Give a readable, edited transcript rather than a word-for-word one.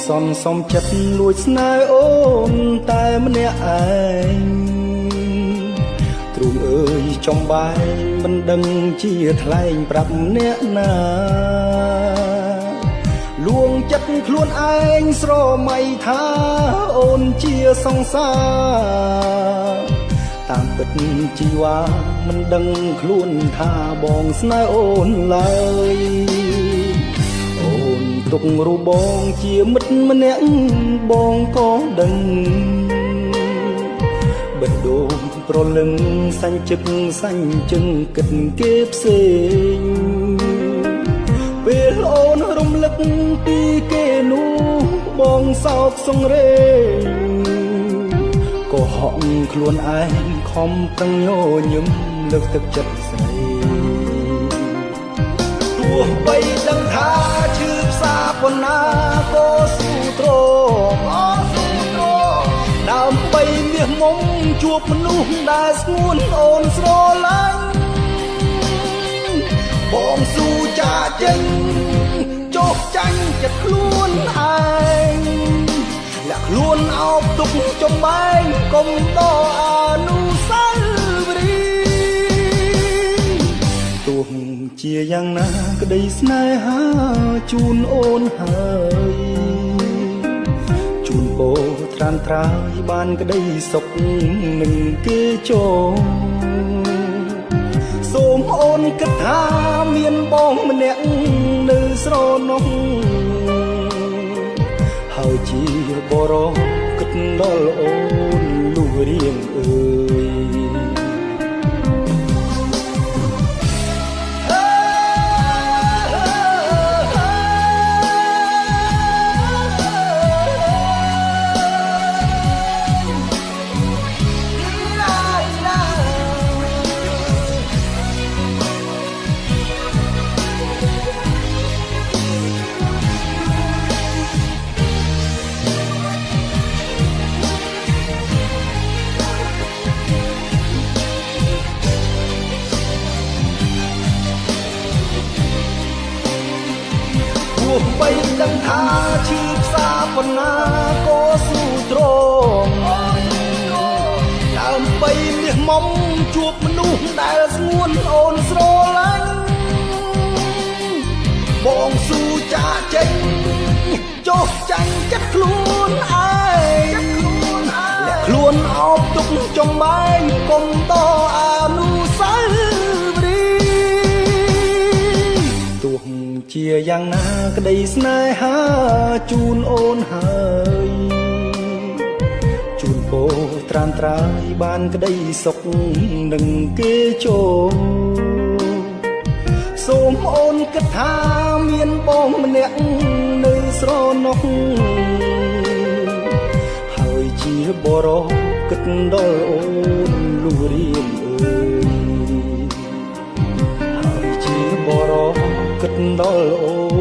សន់សំចិត្តលួចស្នេហ៍អូនតែម្នាក់ឯងទ្រូងអើយចំបែងមិនដឹងជាថ្លែងប្រាប់អ្នកណាលួងចិត្តខ្លួនឯងស្រមៃថាអូនជាសង្សារតាមពិតជីវ៉ាមិនដឹងខ្លួនថាបងស្នេហ៍អូនឡើយអូនទុករូបបងជាមិត្តម្នាក់បងក៏ដឹងបេះដូងប្រលឹងសាញ់ជឹកសាញ់ជឹងគិតគេផ្សេងពេលអូនរំលឹកពីគេនោះបងសោកសង្រេងក៏ហក់ខ្លួនឯងខំប្រឹងញញឹមលើកទឹកចិត្តស្រីទោះបីដឹងថាឈឺផ្សាប៉ុណ្ណាក៏ស៊ូទ្រងដើម្បីមាសមុំជួបមនុស្សដែលស្ងួនអូនស្រឡាញ់បងស៊ូចាចេញចុះចាញ់ចិត្តខ្លួនឯងលាក់ខ្លួនអោបទុកចំបែងកុំដកអនុស្សាវរីយ៍ទោះជាយ៉ាងណាក្តីស្នេហាជូនអូនហើយជូនពោត្រានត្រើយបានក្តីសុខនឹងគេចូលសូមអូនគិតថាមានបងម្នាក់នៅស្រណោះហើយជាបរោគិតដល់អូនលុះរៀងអើយទោះបីដឹងថាឈឺផ្សាប៉ុណ្ណាក៏ស៊ូទ្រងដើម្បីមាសមុំជួបមនុស្សដែលស្ងួនអូនស្រឡាញ់បងស៊ូចាចេញចុះចាញ់ចិត្តខ្លួនឯងលាក់ខ្លួនអោបទុកចំបែងកុំតអនុស្សាវរីយ៍ទោះជាយ៉ាងណាក្តីស្នេហាជូនអូនហើយជូនពោត្រានត្រើយបានក្តីសុខនឹងគេចូលសូមអូនគិតថាមានបងម្នាក់នៅស្រណោះហើយជាបរោគិតដល់អូនលុះរៀងអើយហើយជាបរោគិតដល់អូន